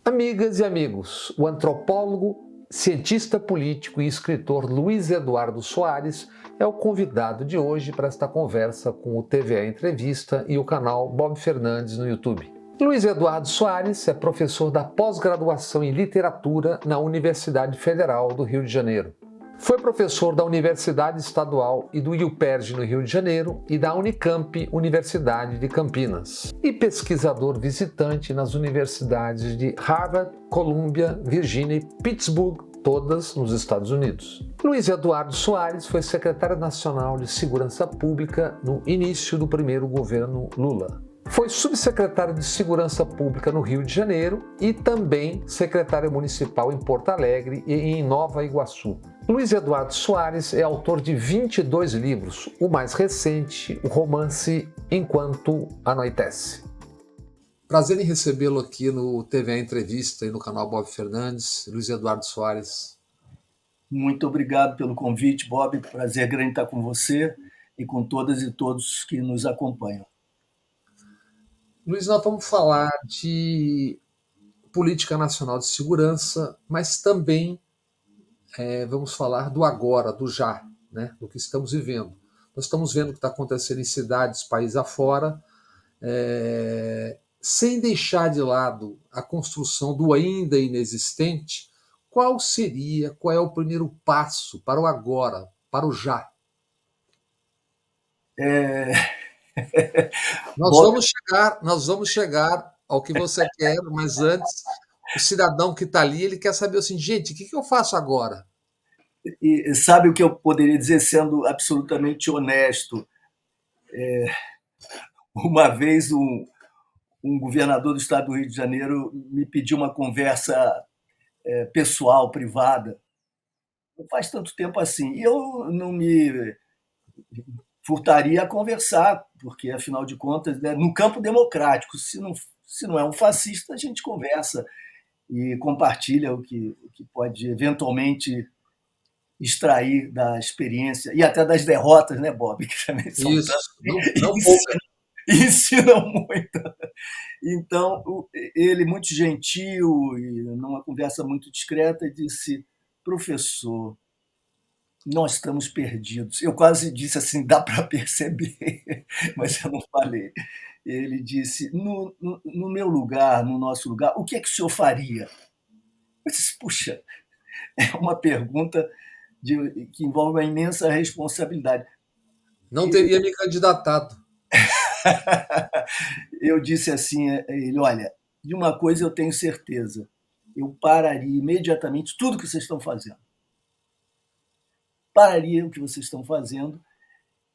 Amigas e amigos, o antropólogo, cientista político e escritor Luiz Eduardo Soares é o convidado de hoje para esta conversa com o TVA Entrevista e o canal Bob Fernandes no YouTube. Luiz Eduardo Soares é professor da pós-graduação em literatura na Universidade Federal do Rio de Janeiro. Foi professor da Universidade Estadual e do UPERJ no Rio de Janeiro e da Unicamp, Universidade de Campinas. E pesquisador visitante nas universidades de Harvard, Columbia, Virgínia e Pittsburgh, todas nos Estados Unidos. Luiz Eduardo Soares foi secretário nacional de Segurança Pública no início do primeiro governo Lula. Foi subsecretário de Segurança Pública no Rio de Janeiro e também secretário municipal em Porto Alegre e em Nova Iguaçu. Luiz Eduardo Soares é autor de 22 livros, o mais recente, o romance Enquanto Anoitece. Prazer em recebê-lo aqui no TVA Entrevista e no canal Bob Fernandes, Luiz Eduardo Soares. Muito obrigado pelo convite, Bob. Prazer grande estar com você e com todas e todos que nos acompanham. Luiz, nós vamos falar de política nacional de segurança, mas também vamos falar do agora, do já, né? Do que estamos vivendo. Nós estamos vendo o que está acontecendo em cidades, país afora, sem deixar de lado a construção do ainda inexistente. Qual é o primeiro passo para o agora, para o já? Nós vamos chegar ao que você quer, mas antes, o cidadão que está ali, ele quer saber assim, gente, o que eu faço agora? E sabe o que eu poderia dizer, sendo absolutamente honesto? Uma vez um governador do estado do Rio de Janeiro me pediu uma conversa pessoal, privada. Não faz tanto tempo assim. E eu não me furtaria a conversar, porque, afinal de contas, né, no campo democrático, se não é um fascista, a gente conversa e compartilha o que pode eventualmente extrair da experiência e até das derrotas, né, Bob? Que também são Isso, não ensinam muito. Então, ele, muito gentil e numa conversa muito discreta, disse: professor, nós estamos perdidos. Eu quase disse assim, dá para perceber, mas eu não falei. Ele disse: no meu lugar, no nosso lugar, o que é que o senhor faria? Eu disse: puxa, é uma pergunta que envolve uma imensa responsabilidade. Não teria me candidatado. Eu disse assim a ele: olha, de uma coisa eu tenho certeza, eu pararia imediatamente tudo que vocês estão fazendo. Pararia o que vocês estão fazendo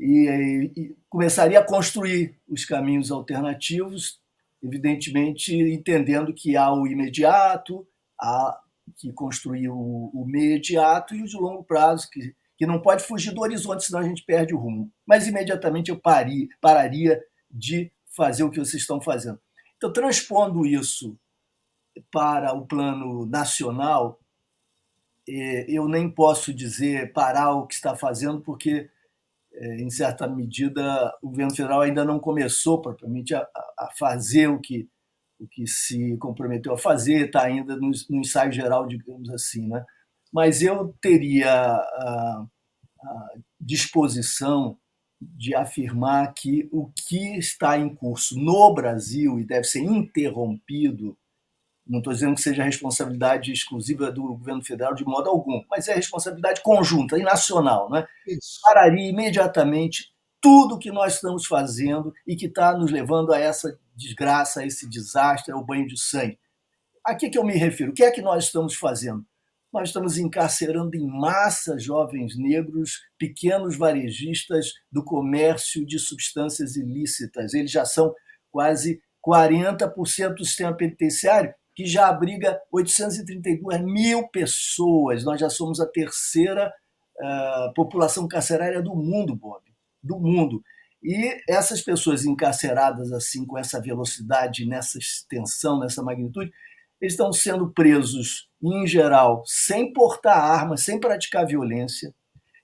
e começaria a construir os caminhos alternativos, evidentemente entendendo que há o imediato, há que construir o imediato e o de longo prazo, que não pode fugir do horizonte, senão a gente perde o rumo. Mas imediatamente eu pararia de fazer o que vocês estão fazendo. Então, transpondo isso para o plano nacional, eu nem posso dizer parar o que está fazendo, porque, em certa medida, o governo federal ainda não começou propriamente a fazer o que se comprometeu a fazer, está ainda no ensaio geral, digamos assim, né? Mas eu teria a disposição de afirmar que o que está em curso no Brasil e deve ser interrompido, não estou dizendo que seja responsabilidade exclusiva do governo federal de modo algum, mas é responsabilidade conjunta e nacional, né? Pararia imediatamente tudo que nós estamos fazendo e que está nos levando a essa desgraça, a esse desastre, ao banho de sangue. A que eu me refiro? O que é que nós estamos fazendo? Nós estamos encarcerando em massa jovens negros, pequenos varejistas do comércio de substâncias ilícitas. Eles já são quase 40% do sistema penitenciário, que já abriga 832 mil pessoas. Nós já somos a terceira população carcerária do mundo, Bob, do mundo. E essas pessoas encarceradas assim, com essa velocidade, nessa extensão, nessa magnitude, eles estão sendo presos, em geral, sem portar arma, sem praticar violência,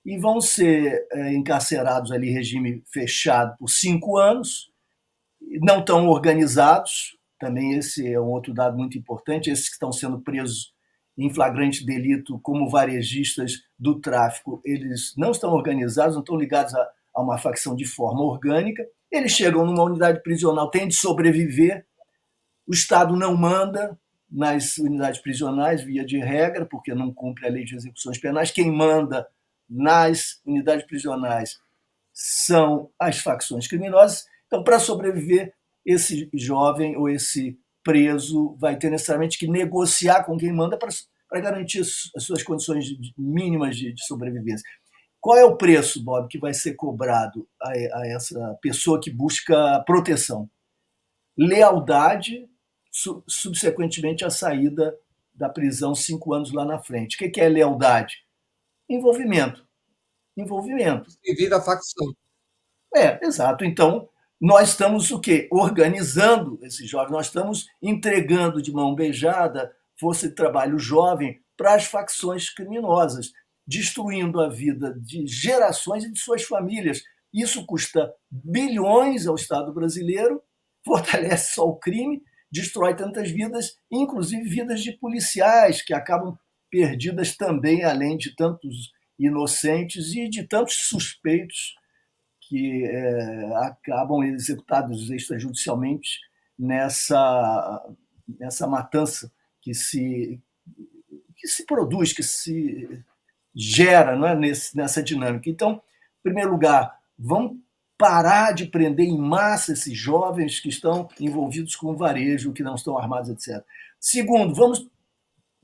e vão ser encarcerados ali em regime fechado por 5 anos, não tão organizados, também esse é um outro dado muito importante, esses que estão sendo presos em flagrante delito como varejistas do tráfico, eles não estão organizados, não estão ligados a uma facção de forma orgânica, eles chegam numa unidade prisional, têm de sobreviver, o Estado não manda nas unidades prisionais, via de regra, porque não cumpre a lei de execuções penais, quem manda nas unidades prisionais são as facções criminosas. Então, para sobreviver, esse jovem ou esse preso vai ter necessariamente que negociar com quem manda para garantir as suas condições mínimas de sobrevivência. Qual é o preço, Bob, que vai ser cobrado a essa pessoa que busca proteção? Lealdade, subsequentemente a saída da prisão 5 anos lá na frente. O que é lealdade? Envolvimento. Envolvimento. E vira facção. Exato. Então, nós estamos o quê? Organizando esses jovens, nós estamos entregando de mão beijada força de trabalho jovem para as facções criminosas, destruindo a vida de gerações e de suas famílias. Isso custa bilhões ao Estado brasileiro, fortalece só o crime, destrói tantas vidas, inclusive vidas de policiais, que acabam perdidas também, além de tantos inocentes e de tantos suspeitos que acabam executados extrajudicialmente nessa matança que se produz, que se gera, não é, nessa dinâmica. Então, em primeiro lugar, vamos parar de prender em massa esses jovens que estão envolvidos com varejo, que não estão armados, etc. Segundo, vamos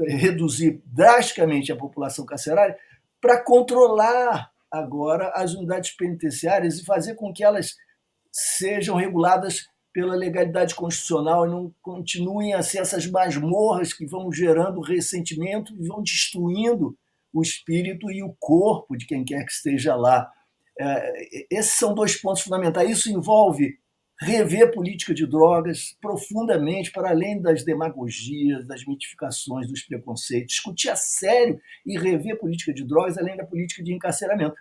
reduzir drasticamente a população carcerária para controlar agora as unidades penitenciárias e fazer com que elas sejam reguladas pela legalidade constitucional e não continuem a ser essas masmorras que vão gerando ressentimento e vão destruindo o espírito e o corpo de quem quer que esteja lá. Esses são 2 pontos fundamentais. Isso envolve rever política de drogas profundamente, para além das demagogias, das mitificações, dos preconceitos, discutir a sério e rever política de drogas, além da política de encarceramento.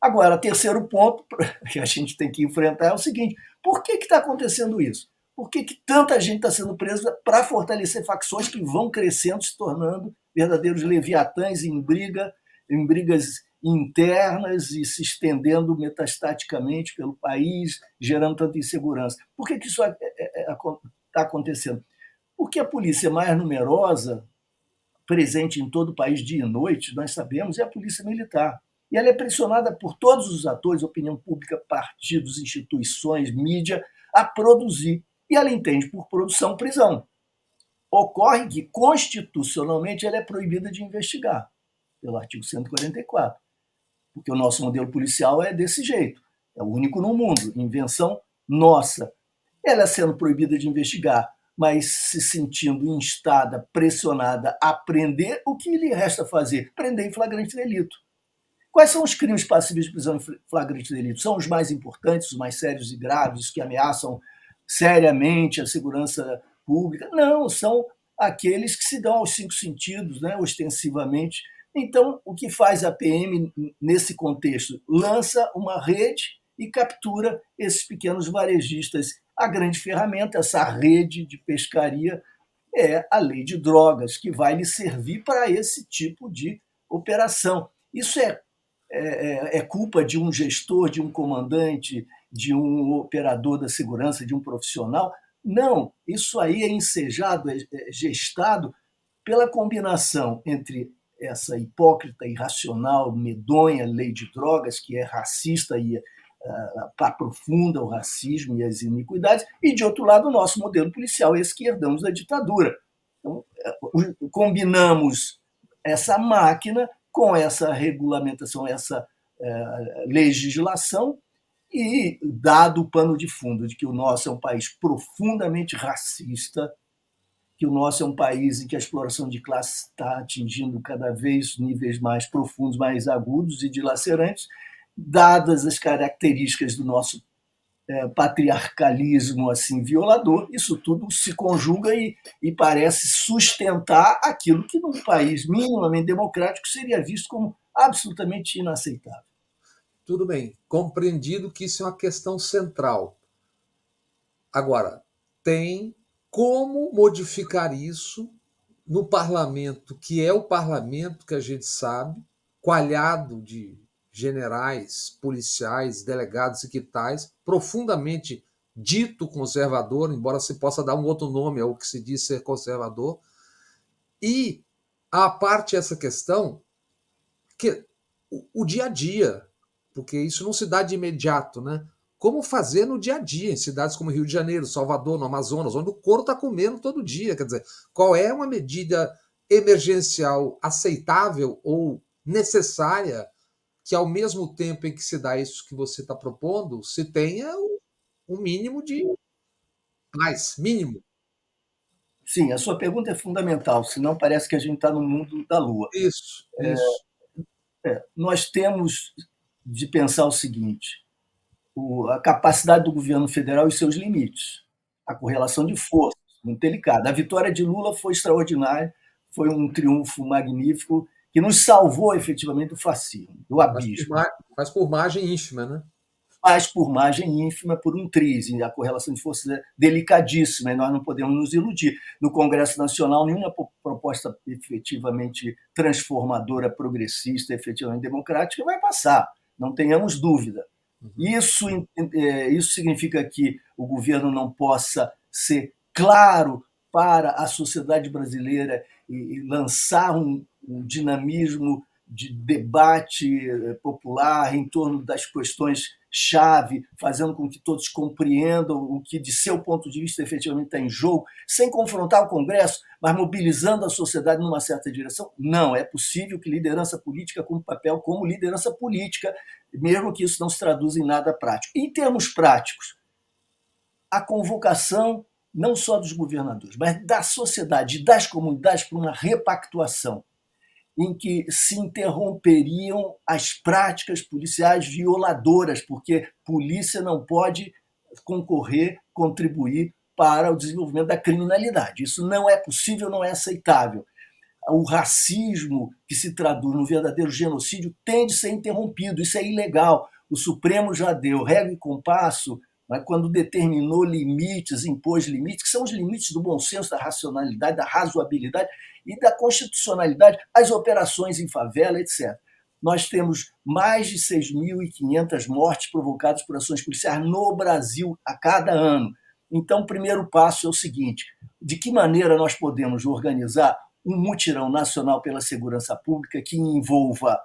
Agora, terceiro ponto que a gente tem que enfrentar é o seguinte: por que está acontecendo isso? Por que tanta gente está sendo presa para fortalecer facções que vão crescendo, se tornando verdadeiros leviatãs em brigas internas e se estendendo metastaticamente pelo país, gerando tanta insegurança? Por que isso está acontecendo? Porque a polícia mais numerosa, presente em todo o país dia e noite, nós sabemos, é a polícia militar. E ela é pressionada por todos os atores, opinião pública, partidos, instituições, mídia, a produzir. E ela entende por produção prisão. Ocorre que, constitucionalmente, ela é proibida de investigar, pelo artigo 144. Porque o nosso modelo policial é desse jeito. É o único no mundo, invenção nossa. Ela sendo proibida de investigar, mas se sentindo instada, pressionada a prender, o que lhe resta fazer? Prender em flagrante delito. Quais são os crimes passíveis de prisão em flagrante delito? São os mais importantes, os mais sérios e graves, que ameaçam seriamente a segurança pública? Não, são aqueles que se dão aos 5 sentidos, né, ostensivamente. Então, o que faz a PM nesse contexto? Lança uma rede e captura esses pequenos varejistas. A grande ferramenta, essa rede de pescaria, é a lei de drogas, que vai lhe servir para esse tipo de operação. Isso é culpa de um gestor, de um comandante, de um operador da segurança, de um profissional? Não, isso aí é ensejado, é gestado pela combinação entre essa hipócrita, irracional, medonha lei de drogas, que é racista e aprofunda o racismo e as iniquidades, e, de outro lado, o nosso modelo policial, esse que herdamos da ditadura. Então, combinamos essa máquina com essa regulamentação, essa legislação, e dado o pano de fundo de que o nosso é um país profundamente racista, que o nosso é um país em que a exploração de classe está atingindo cada vez níveis mais profundos, mais agudos e dilacerantes, dadas as características do nosso patriarcalismo assim violador, isso tudo se conjuga e parece sustentar aquilo que num país minimamente democrático seria visto como absolutamente inaceitável. Tudo bem, compreendido que isso é uma questão central. Agora, tem como modificar isso no parlamento, que é o parlamento que a gente sabe, coalhado de generais, policiais, delegados e que tais, profundamente dito conservador, embora se possa dar um outro nome ao que se diz ser conservador, e a parte essa questão que o dia a dia, porque isso não se dá de imediato, né? Como fazer no dia a dia, em cidades como Rio de Janeiro, Salvador, no Amazonas, onde o couro está comendo todo dia. Quer dizer, qual é uma medida emergencial aceitável ou necessária que, ao mesmo tempo em que se dá isso que você está propondo, se tenha um mínimo de paz, mínimo. Sim, a sua pergunta é fundamental, senão parece que a gente está no mundo da lua. Isso, isso. Nós temos de pensar o seguinte: a capacidade do governo federal e seus limites, a correlação de forças, muito delicada. A vitória de Lula foi extraordinária, foi um triunfo magnífico que nos salvou efetivamente do fascismo, do abismo. Mas por margem ínfima, né? Mas por margem ínfima, por um triz, e a correlação de forças é delicadíssima, e nós não podemos nos iludir. No Congresso Nacional, nenhuma proposta efetivamente transformadora, progressista, efetivamente democrática vai passar, não tenhamos dúvida. Isso significa que o governo não possa ser claro para a sociedade brasileira e lançar um dinamismo de debate popular em torno das questões-chave, fazendo com que todos compreendam o que, de seu ponto de vista, efetivamente está em jogo, sem confrontar o Congresso, mas mobilizando a sociedade numa certa direção? Não, é possível que liderança política cumpra papel como liderança política, mesmo que isso não se traduza em nada prático. Em termos práticos, a convocação não só dos governadores, mas da sociedade, das comunidades, para uma repactuação em que se interromperiam as práticas policiais violadoras, porque polícia não pode concorrer, contribuir para o desenvolvimento da criminalidade. Isso não é possível, não é aceitável. O racismo, que se traduz no verdadeiro genocídio, tem de ser interrompido. Isso é ilegal. O Supremo já deu regra e compasso, né, quando determinou limites, impôs limites, que são os limites do bom senso, da racionalidade, da razoabilidade e da constitucionalidade, as operações em favela, etc. Nós temos mais de 6.500 mortes provocadas por ações policiais no Brasil a cada ano. Então, o primeiro passo é o seguinte: de que maneira nós podemos organizar um mutirão nacional pela segurança pública que envolva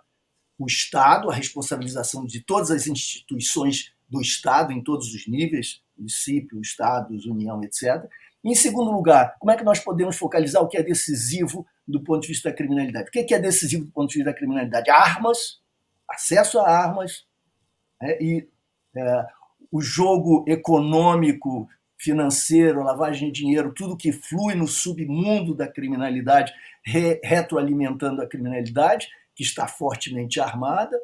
o Estado, a responsabilização de todas as instituições do Estado, em todos os níveis, município, Estados, União, etc. E, em segundo lugar, como é que nós podemos focalizar o que é decisivo do ponto de vista da criminalidade? O que é decisivo do ponto de vista da criminalidade? Armas, acesso a armas, e o jogo econômico, financeiro, lavagem de dinheiro, tudo que flui no submundo da criminalidade, retroalimentando a criminalidade, que está fortemente armada,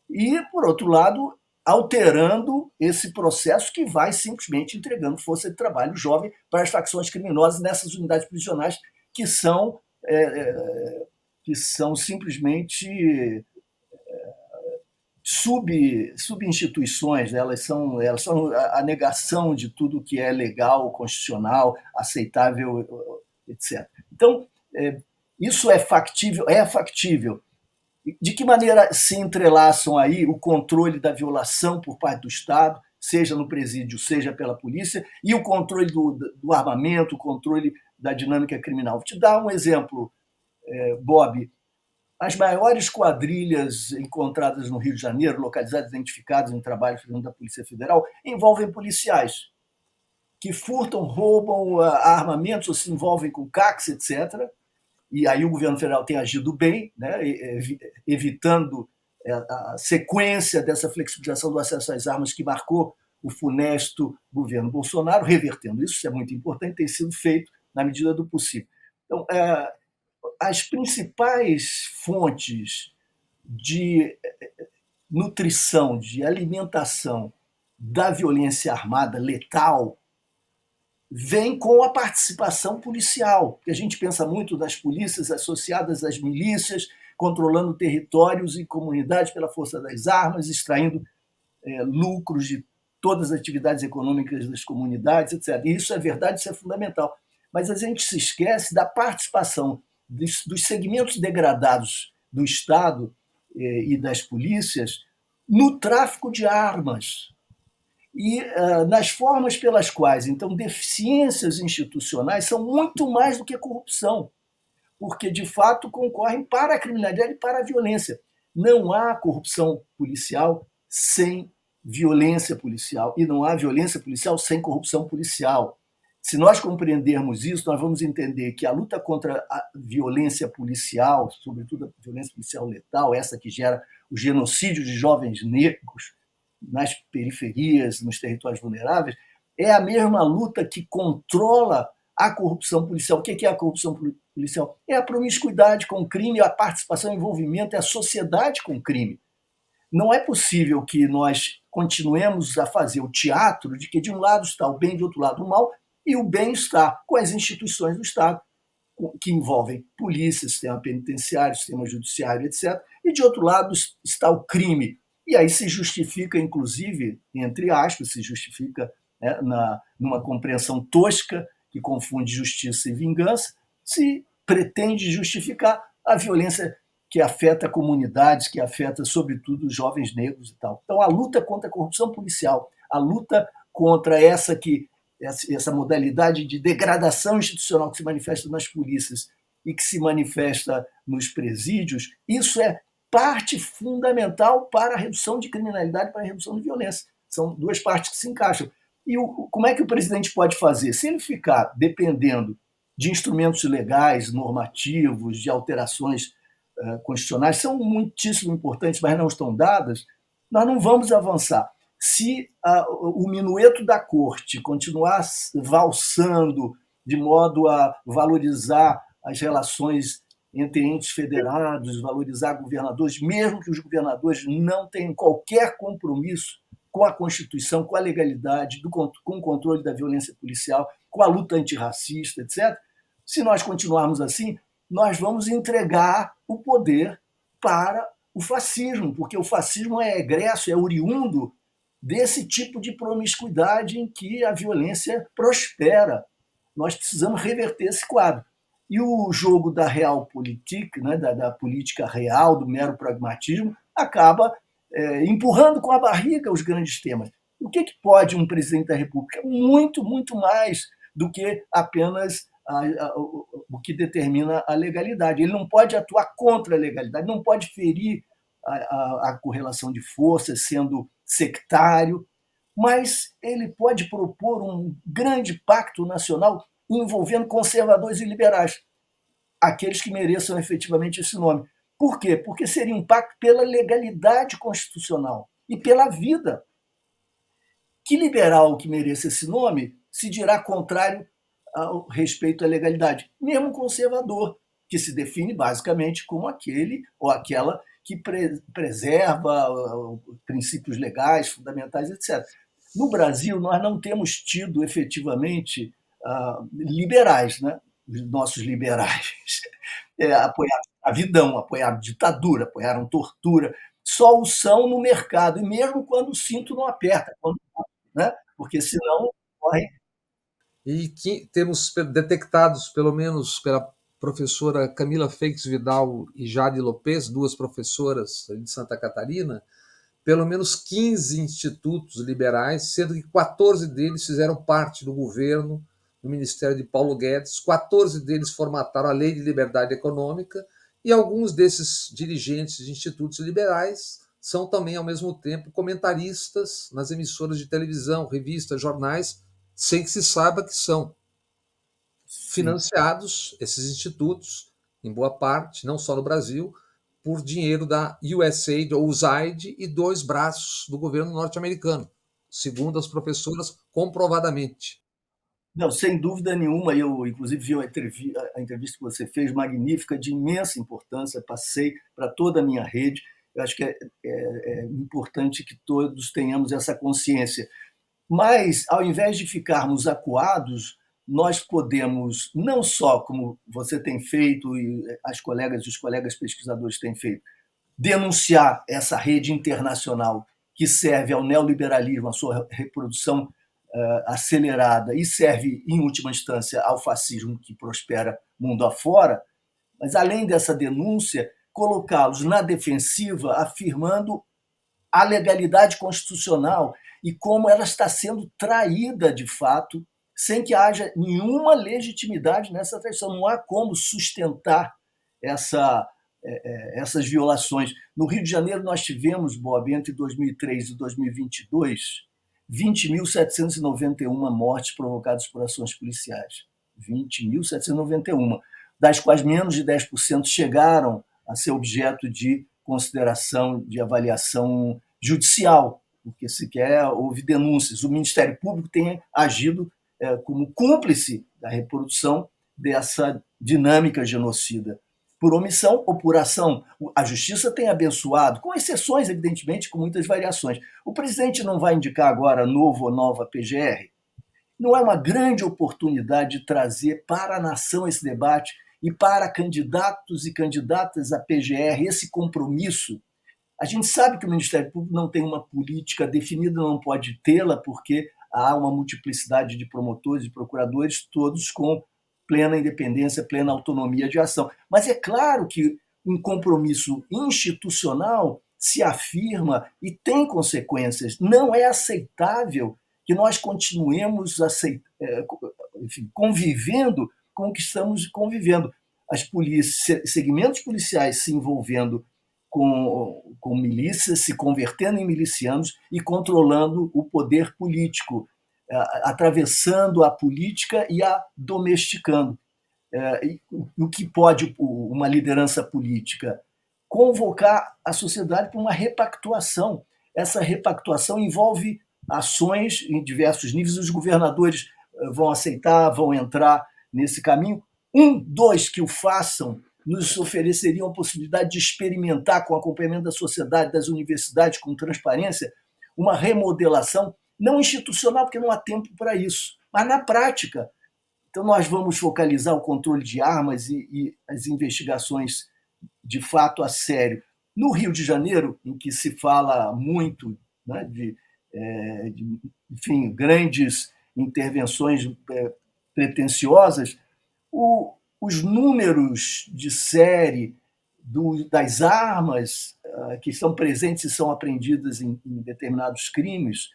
e, por outro lado, alterando esse processo que vai simplesmente entregando força de trabalho jovem para as facções criminosas nessas unidades prisionais que são simplesmente subinstituições, elas são a negação de tudo que é legal, constitucional, aceitável, etc. Então, isso é factível? É factível. De que maneira se entrelaçam aí o controle da violação por parte do Estado, seja no presídio, seja pela polícia, e o controle do armamento, o controle da dinâmica criminal? Vou te dar um exemplo, Bob. As maiores quadrilhas encontradas no Rio de Janeiro, localizadas, identificadas em trabalho da Polícia Federal, envolvem policiais que furtam, roubam armamentos ou se envolvem com CACs, etc. E aí o governo federal tem agido bem, né, evitando a sequência dessa flexibilização do acesso às armas que marcou o funesto governo Bolsonaro, revertendo isso. Isso é muito importante, tem sido feito na medida do possível. Então, as principais fontes de nutrição, de alimentação da violência armada letal vem com a participação policial, porque a gente pensa muito das polícias associadas às milícias, controlando territórios e comunidades pela força das armas, extraindo lucros de todas as atividades econômicas das comunidades, etc. E isso é verdade, isso é fundamental. Mas a gente se esquece da participação dos segmentos degradados do Estado e das polícias no tráfico de armas e nas formas pelas quais, então, deficiências institucionais são muito mais do que corrupção, porque, de fato, concorrem para a criminalidade e para a violência. Não há corrupção policial sem violência policial, e não há violência policial sem corrupção policial. Se nós compreendermos isso, nós vamos entender que a luta contra a violência policial, sobretudo a violência policial letal, essa que gera o genocídio de jovens negros nas periferias, nos territórios vulneráveis, é a mesma luta que controla a corrupção policial. O que é a corrupção policial? É a promiscuidade com o crime, a participação, o envolvimento, é a sociedade com o crime. Não é possível que nós continuemos a fazer o teatro de que de um lado está o bem e de outro lado o mal, e o bem está com as instituições do Estado, que envolvem polícia, sistema penitenciário, sistema judiciário, etc. E, de outro lado, está o crime. E aí se justifica, inclusive, entre aspas, se justifica numa compreensão tosca que confunde justiça e vingança, se pretende justificar a violência que afeta comunidades, que afeta, sobretudo, os jovens negros e tal. Então, a luta contra a corrupção policial, a luta contra essa modalidade de degradação institucional que se manifesta nas polícias e que se manifesta nos presídios, isso é parte fundamental para a redução de criminalidade, para a redução de violência. São duas partes que se encaixam. E como é que o presidente pode fazer? Se ele ficar dependendo de instrumentos legais, normativos, de alterações constitucionais, são muitíssimo importantes, mas não estão dadas, nós não vamos avançar. Se o minueto da corte continuar valsando de modo a valorizar as relações entre entes federados, valorizar governadores, mesmo que os governadores não tenham qualquer compromisso com a Constituição, com a legalidade, com o controle da violência policial, com a luta antirracista, etc., se nós continuarmos assim, nós vamos entregar o poder para o fascismo, porque o fascismo é egresso, é oriundo desse tipo de promiscuidade em que a violência prospera. Nós precisamos reverter esse quadro. E o jogo da realpolitik, né, da política real, do mero pragmatismo, acaba empurrando com a barriga os grandes temas. O que pode um presidente da República? Muito, muito mais do que apenas o que determina a legalidade. Ele não pode atuar contra a legalidade, não pode ferir a correlação de forças, sendo sectário, mas ele pode propor um grande pacto nacional envolvendo conservadores e liberais, aqueles que mereçam efetivamente esse nome. Por quê? Porque seria um pacto pela legalidade constitucional e pela vida. Que liberal que mereça esse nome se dirá contrário ao respeito à legalidade? Mesmo conservador, que se define basicamente como aquele ou aquela que preserva princípios legais, fundamentais, etc. No Brasil, nós não temos tido efetivamente liberais, né? Os nossos liberais apoiaram a escravidão, apoiaram ditadura, apoiaram tortura, só o são no mercado, e mesmo quando o cinto não aperta, né? Porque senão corre. E que temos detectados, pelo menos pela professora Camila Feix Vidal e Jade Lopes, duas professoras de Santa Catarina, pelo menos 15 institutos liberais, sendo que 14 deles fizeram parte do governo, do Ministério de Paulo Guedes, 14 deles formataram a Lei de Liberdade Econômica, e alguns desses dirigentes de institutos liberais são também, ao mesmo tempo, comentaristas nas emissoras de televisão, revistas, jornais, sem que se saiba que são financiados, esses institutos, em boa parte, não só no Brasil, por dinheiro da USAID ou USAID e dois braços do governo norte-americano, segundo as professoras, comprovadamente. Não, sem dúvida nenhuma, eu inclusive vi a entrevista que você fez, magnífica, de imensa importância, passei para toda a minha rede. Eu acho que é importante que todos tenhamos essa consciência. Mas, ao invés de ficarmos acuados, nós podemos, não só, como você tem feito e as colegas e os colegas pesquisadores têm feito, denunciar essa rede internacional que serve ao neoliberalismo, à sua reprodução acelerada, e serve, em última instância, ao fascismo que prospera mundo afora, mas, além dessa denúncia, colocá-los na defensiva, afirmando a legalidade constitucional e como ela está sendo traída, de fato, sem que haja nenhuma legitimidade nessa traição. Não há como sustentar essas violações. No Rio de Janeiro, nós tivemos, Bob, entre 2003 e 2022, 20.791 mortes provocadas por ações policiais. 20.791, das quais menos de 10% chegaram a ser objeto de consideração, de avaliação judicial, porque sequer houve denúncias. O Ministério Público tem agido como cúmplice da reprodução dessa dinâmica genocida, por omissão ou por ação. A justiça tem abençoado, com exceções, evidentemente, com muitas variações. O presidente não vai indicar agora novo ou nova PGR? Não é uma grande oportunidade de trazer para a nação esse debate e para candidatos e candidatas à PGR esse compromisso? A gente sabe que o Ministério Público não tem uma política definida, não pode tê-la, porque há uma multiplicidade de promotores e procuradores, todos com plena independência, plena autonomia de ação. Mas é claro que um compromisso institucional se afirma e tem consequências. Não é aceitável que nós continuemos convivendo com o que estamos convivendo. Segmentos policiais se envolvendo com milícias, se convertendo em milicianos e controlando o poder político, atravessando a política e a domesticando. O que pode uma liderança política? Convocar a sociedade para uma repactuação. Essa repactuação envolve ações em diversos níveis. Os governadores vão aceitar, vão entrar nesse caminho. 2 que o façam nos ofereceriam a possibilidade de experimentar, com acompanhamento da sociedade, das universidades, com transparência, uma remodelação, não institucional, porque não há tempo para isso, mas na prática. Então, nós vamos focalizar o controle de armas e as investigações, de fato, a sério. No Rio de Janeiro, em que se fala muito, né, enfim, grandes intervenções pretensiosas, os números de série das armas que estão presentes e são apreendidas em determinados crimes,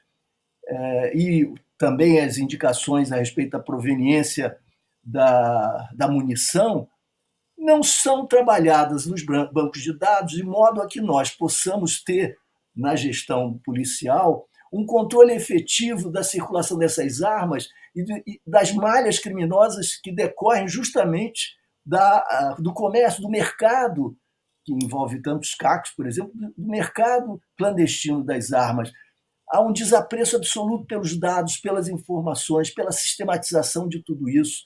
e também as indicações a respeito da proveniência da munição, não são trabalhadas nos bancos de dados, de modo a que nós possamos ter, na gestão policial, um controle efetivo da circulação dessas armas e das malhas criminosas que decorrem justamente do comércio, do mercado, que envolve tantos CACs, por exemplo, do mercado clandestino das armas. Há um desapreço absoluto pelos dados, pelas informações, pela sistematização de tudo isso.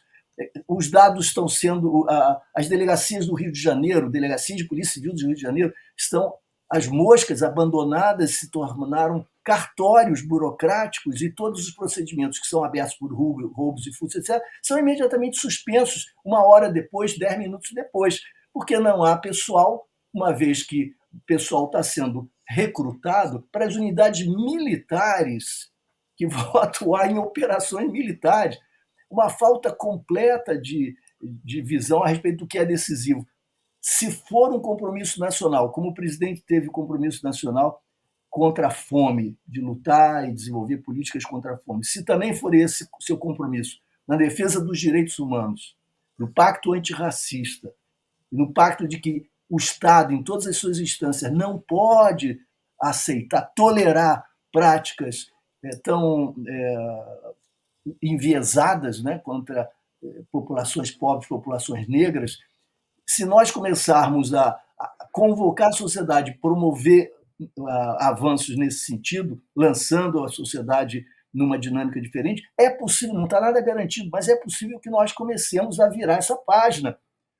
Os dados estão sendo... As delegacias do Rio de Janeiro, delegacias de Polícia Civil do Rio de Janeiro, estão as moscas abandonadas, se tornaram cartórios burocráticos e todos os procedimentos que são abertos por roubos e furtos, etc., são imediatamente suspensos 1 hora depois, 10 minutos depois, porque não há pessoal, uma vez que o pessoal está sendo recrutado para as unidades militares que vão atuar em operações militares. Uma falta completa de visão a respeito do que é decisivo. Se for um compromisso nacional, como o presidente teve compromisso nacional contra a fome, de lutar e desenvolver políticas contra a fome, se também for esse o seu compromisso na defesa dos direitos humanos, no pacto antirracista, e no pacto de que o Estado, em todas as suas instâncias, não pode aceitar, tolerar práticas tão enviesadas, né, contra populações pobres, populações negras, se nós começarmos a convocar a sociedade, promover avanços nesse sentido, lançando a sociedade numa dinâmica diferente, é possível, não está nada garantido, mas é possível que nós comecemos a virar essa página.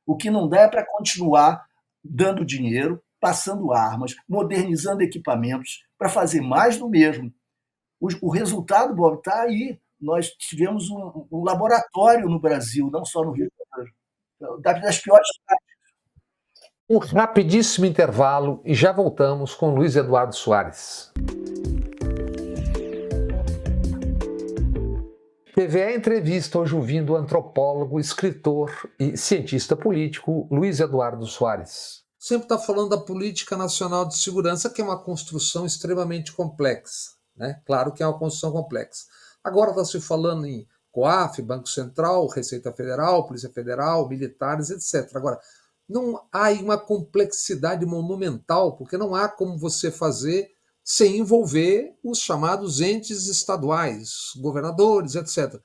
O que não dá é para continuar dando dinheiro, passando armas, modernizando equipamentos, para fazer mais do mesmo. O resultado, Bob, está aí. Nós tivemos um laboratório no Brasil, não só no Rio de Janeiro, das piores práticas. Um rapidíssimo intervalo e já voltamos com Luiz Eduardo Soares. TVE Entrevista, hoje ouvindo o antropólogo, escritor e cientista político Luiz Eduardo Soares. Sempre está falando da Política Nacional de Segurança, que é uma construção extremamente complexa, né? Claro que é uma construção complexa. Agora está se falando em COAF, Banco Central, Receita Federal, Polícia Federal, militares, etc. Agora, não há aí uma complexidade monumental, porque não há como você fazer sem envolver os chamados entes estaduais, governadores, etc.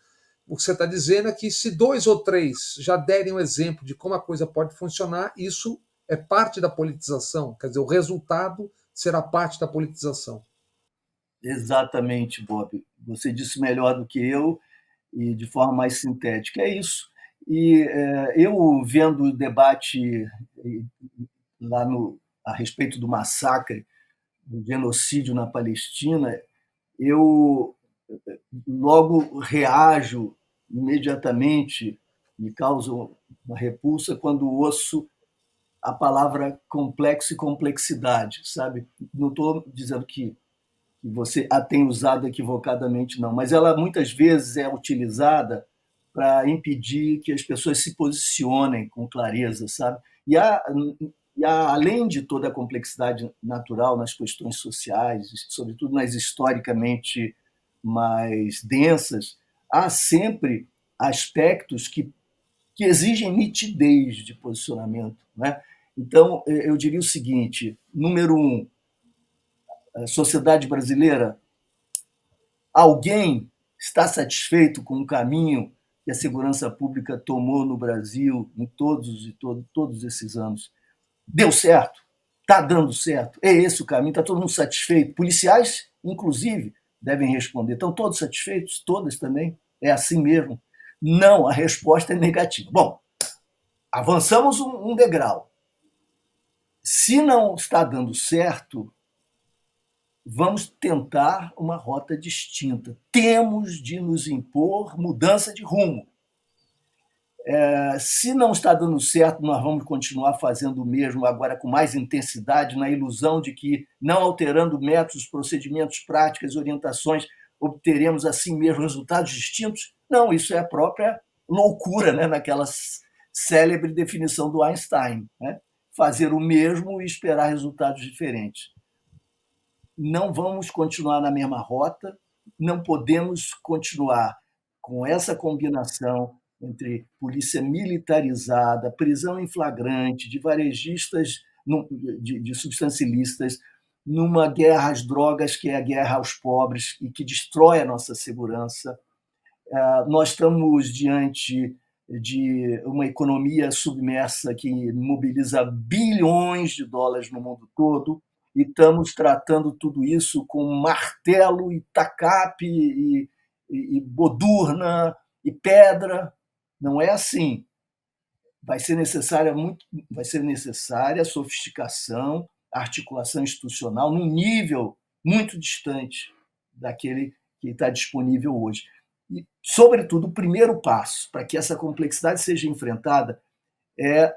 O que você está dizendo é que se 2 ou 3 já derem um exemplo de como a coisa pode funcionar, isso é parte da politização, quer dizer, o resultado será parte da politização. Exatamente, Bob. Você disse melhor do que eu e de forma mais sintética. É isso. E eu vendo o debate lá a respeito do massacre, do genocídio na Palestina, eu logo reajo imediatamente, me causa uma repulsa quando ouço a palavra complexo e complexidade, sabe? Não estou dizendo que você a tem usado equivocadamente, não, mas ela muitas vezes é utilizada para impedir que as pessoas se posicionem com clareza, sabe? Além de toda a complexidade natural nas questões sociais, sobretudo nas historicamente mais densas, há sempre aspectos que exigem nitidez de posicionamento, né? Então, eu diria o seguinte: número um, a sociedade brasileira, alguém está satisfeito com o caminho que a segurança pública tomou no Brasil em todos esses anos? Deu certo? Está dando certo? É esse o caminho? Está todo mundo satisfeito? Policiais, inclusive, devem responder. Estão todos satisfeitos? Todas também? É assim mesmo? Não, a resposta é negativa. Bom, avançamos um degrau. Se não está dando certo, vamos tentar uma rota distinta. Temos de nos impor mudança de rumo. Se não está dando certo, nós vamos continuar fazendo o mesmo, agora com mais intensidade, na ilusão de que, não alterando métodos, procedimentos, práticas, orientações, obteremos assim mesmo resultados distintos? Não, isso é a própria loucura, né? Naquela célebre definição do Einstein, né? Fazer o mesmo e esperar resultados diferentes. Não vamos continuar na mesma rota, não podemos continuar com essa combinação entre polícia militarizada, prisão em flagrante, de varejistas, de substâncias ilícitas, numa guerra às drogas, que é a guerra aos pobres e que destrói a nossa segurança. Nós estamos diante de uma economia submersa que mobiliza bilhões de dólares no mundo todo, e estamos tratando tudo isso com martelo e tacape e bodurna e pedra. Não é assim. Vai ser necessária sofisticação, articulação institucional num nível muito distante daquele que está disponível hoje. E, sobretudo, o primeiro passo para que essa complexidade seja enfrentada é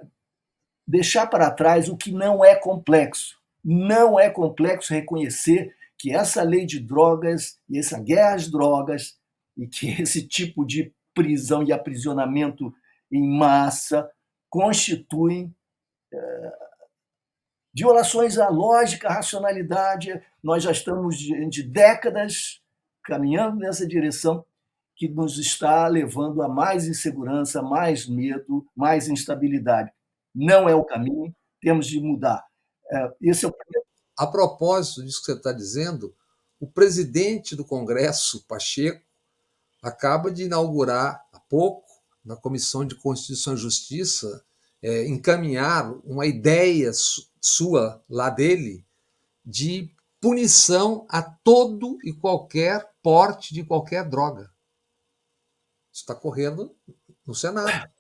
deixar para trás o que não é complexo. Não é complexo reconhecer que essa lei de drogas e essa guerra às drogas e que esse tipo de prisão e aprisionamento em massa constituem violações à lógica, à racionalidade. Nós já estamos de décadas caminhando nessa direção que nos está levando a mais insegurança, mais medo, mais instabilidade. Não é o caminho, temos de mudar. Esse é o primeiro. A propósito disso que você está dizendo, o presidente do Congresso, Pacheco, acaba de inaugurar há pouco, na Comissão de Constituição e Justiça, encaminhar uma ideia sua lá dele de punição a todo e qualquer porte de qualquer droga. Isso está correndo no Senado.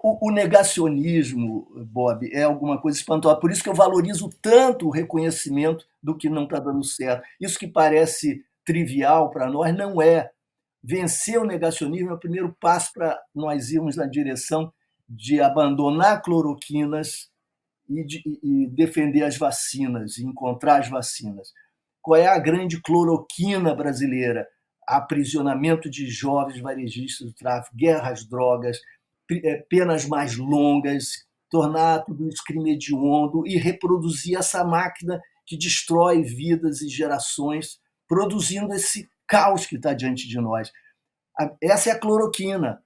O negacionismo, Bob, é alguma coisa espantosa. Por isso que eu valorizo tanto o reconhecimento do que não está dando certo. Isso que parece trivial para nós, não é. Vencer o negacionismo é o primeiro passo para nós irmos na direção de abandonar cloroquinas e defender as vacinas, e encontrar as vacinas. Qual é a grande cloroquina brasileira? aprisionamento de jovens varejistas do tráfico, guerra às drogas, penas mais longas, tornar tudo isso crime hediondo e reproduzir essa máquina que destrói vidas e gerações, produzindo esse caos que está diante de nós. Essa é a cloroquina.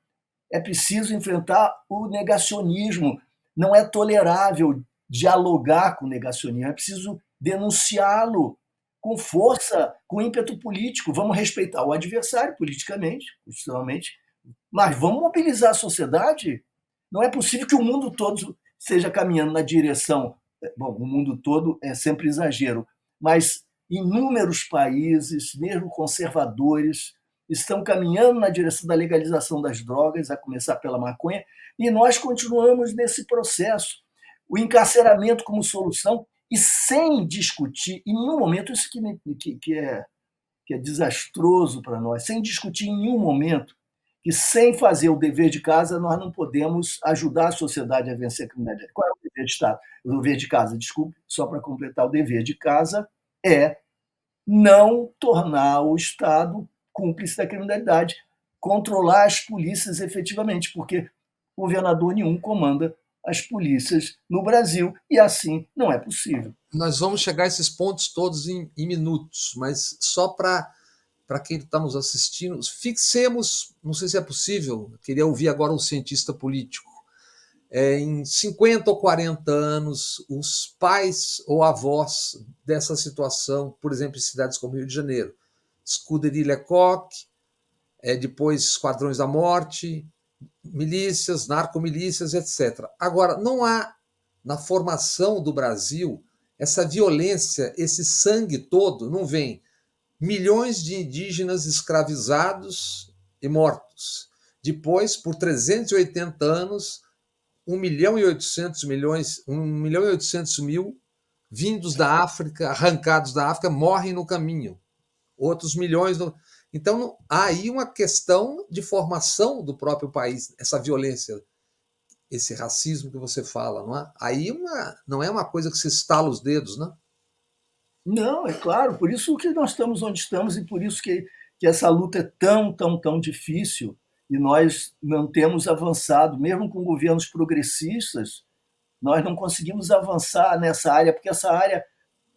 É preciso enfrentar o negacionismo. Não é tolerável dialogar com o negacionismo, é preciso denunciá-lo com força, com ímpeto político. Vamos respeitar o adversário politicamente, constitucionalmente, mas vamos mobilizar a sociedade. Não é possível que o mundo todo esteja caminhando na direção. Bom, o mundo todo é sempre exagero, mas inúmeros países, mesmo conservadores, estão caminhando na direção da legalização das drogas, a começar pela maconha, e nós continuamos nesse processo. O encarceramento como solução, e sem discutir, em nenhum momento, isso que é desastroso para nós, sem discutir em nenhum momento que, sem fazer o dever de casa, nós não podemos ajudar a sociedade a vencer a criminalidade. Qual é o dever de Estado? O dever de casa, desculpe, só para completar, o dever de casa é não tornar o Estado cúmplice da criminalidade, controlar as polícias efetivamente, porque governador nenhum comanda as polícias no Brasil, e assim não é possível. Nós vamos chegar a esses pontos todos em minutos, mas só para quem está nos assistindo, fixemos, não sei se é possível, queria ouvir agora um cientista político, em 50 ou 40 anos, os pais ou avós dessa situação, por exemplo, em cidades como Rio de Janeiro, Scuderie Lecoq, depois Esquadrões da Morte, milícias, narcomilícias, etc. Agora, não há na formação do Brasil essa violência, esse sangue todo, não vem milhões de indígenas escravizados e mortos. Depois, por 380 anos, 1.800.000 vindos da África, arrancados da África, morrem no caminho. Outros milhões... Então, há aí uma questão de formação do próprio país, essa violência, esse racismo que você fala, não é? Aí não é uma coisa que se estala os dedos, né? Não, é claro, por isso que nós estamos onde estamos e por isso que essa luta é tão difícil e nós não temos avançado, mesmo com governos progressistas, nós não conseguimos avançar nessa área, porque essa área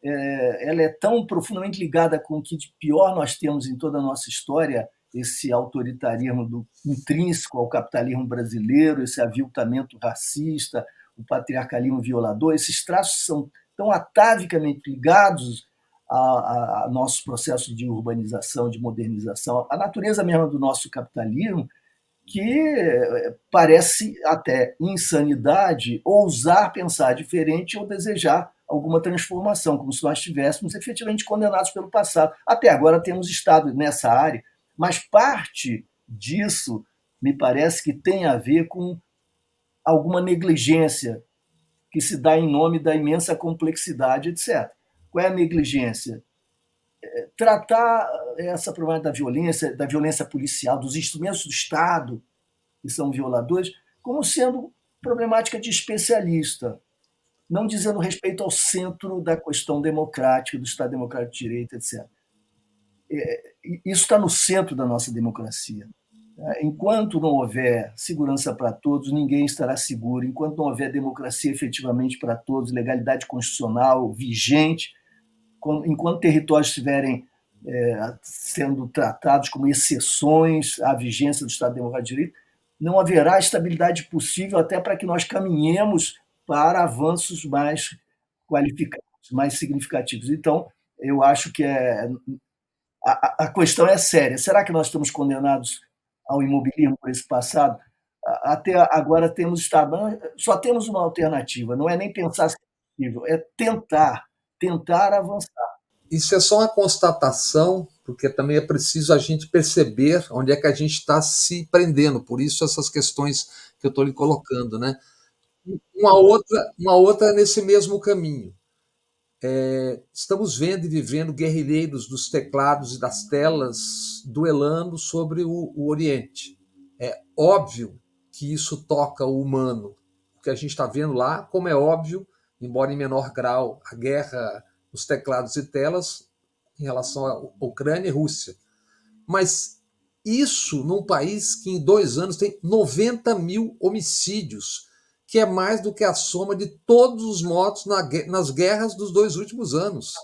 ela é tão profundamente ligada com o que de pior nós temos em toda a nossa história, esse autoritarismo intrínseco ao capitalismo brasileiro, esse aviltamento racista, o patriarcalismo violador, esses traços são tão atavicamente ligados a nossos processos de urbanização, de modernização, a natureza mesma do nosso capitalismo, que parece até insanidade ousar pensar diferente ou desejar alguma transformação, como se nós estivéssemos efetivamente condenados pelo passado. Até agora temos estado nessa área, mas parte disso me parece que tem a ver com alguma negligência que se dá em nome da imensa complexidade, etc. Qual é a negligência? Tratar essa problemática da violência policial, dos instrumentos do Estado, que são violadores, como sendo problemática de especialista, não dizendo respeito ao centro da questão democrática, do Estado Democrático de Direito, etc. Isso está no centro da nossa democracia. Enquanto não houver segurança para todos, ninguém estará seguro. Enquanto não houver democracia efetivamente para todos, legalidade constitucional vigente, enquanto territórios estiverem sendo tratados como exceções à vigência do Estado Democrático de Direito, não haverá estabilidade possível até para que nós caminhemos para avanços mais qualificados, mais significativos. Então, eu acho que a questão é séria. Será que nós estamos condenados ao imobilismo por esse passado? Até agora temos estado, só temos uma alternativa, não é nem pensar se é possível, é tentar avançar. Isso é só uma constatação, porque também é preciso a gente perceber onde é que a gente está se prendendo, por isso essas questões que eu estou lhe colocando, né? Uma outra nesse mesmo caminho. Estamos vendo e vivendo guerrilheiros dos teclados e das telas duelando sobre o Oriente. É óbvio que isso toca o humano. O que a gente está vendo lá, como é óbvio, embora em menor grau, a guerra, os teclados e telas em relação à Ucrânia e Rússia. Mas isso num país que em 2 anos tem 90 mil homicídios, que é mais do que a soma de todos os mortos nas guerras dos 2 últimos anos.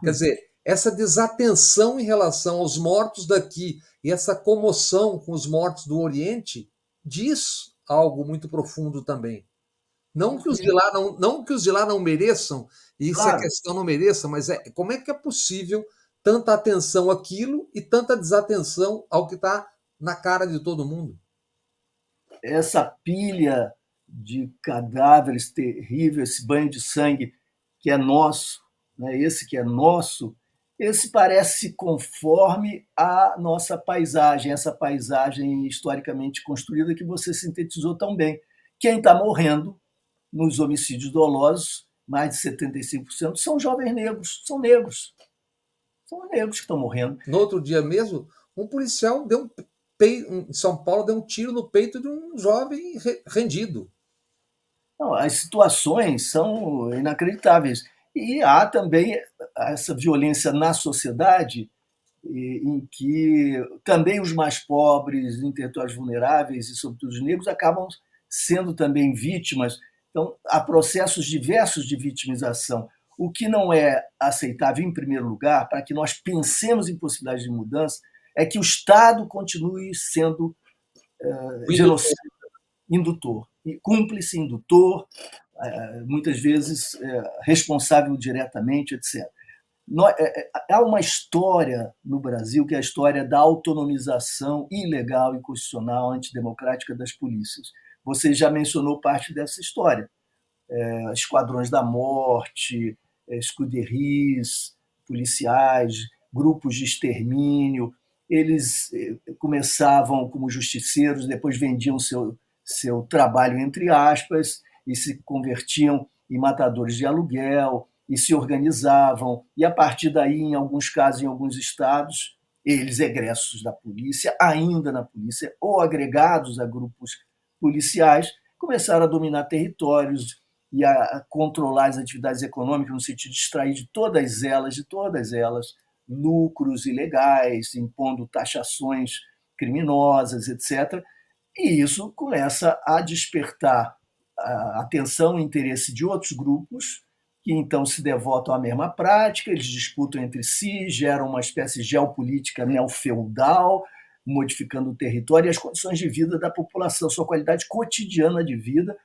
Quer dizer, essa desatenção em relação aos mortos daqui e essa comoção com os mortos do Oriente diz algo muito profundo também. Não que os de lá não que os de lá não mereçam, e se a Claro, questão não mereça, mas como é que é possível tanta atenção àquilo e tanta desatenção ao que está na cara de todo mundo? essa pilha de cadáveres terríveis, esse banho de sangue que é nosso, né, esse que é nosso, esse parece conforme a nossa paisagem, essa paisagem historicamente construída que você sintetizou tão bem. Quem está morrendo nos homicídios dolosos, mais de 75%, são jovens negros, são negros que estão morrendo. No outro dia mesmo, um policial em São Paulo deu um tiro no peito de um jovem rendido. Não, as situações são inacreditáveis. E há também essa violência na sociedade, em que também os mais pobres, intelectuais vulneráveis e, sobretudo, os negros, acabam sendo também vítimas. Então, há processos diversos de vitimização. O que não é aceitável, em primeiro lugar, para que nós pensemos em possibilidades de mudança, é que o Estado continue sendo genocida, indutor, cúmplice, indutor, muitas vezes responsável diretamente, etc. Há uma história no Brasil que é a história da autonomização ilegal, inconstitucional, antidemocrática das polícias. Você já mencionou parte dessa história. Esquadrões da morte, escuderies policiais, grupos de extermínio. Eles começavam como justiceiros, depois vendiam seu trabalho, entre aspas, e se convertiam em matadores de aluguel, e se organizavam, e a partir daí, em alguns casos, em alguns estados, eles egressos da polícia, ainda na polícia, ou agregados a grupos policiais, começaram a dominar territórios e a controlar as atividades econômicas, no sentido de extrair de todas elas, lucros ilegais, impondo taxações criminosas, etc. E isso começa a despertar a atenção e interesse de outros grupos, que então se devotam à mesma prática, eles disputam entre si, geram uma espécie de geopolítica neofeudal, modificando o território e as condições de vida da população, sua qualidade cotidiana de vida.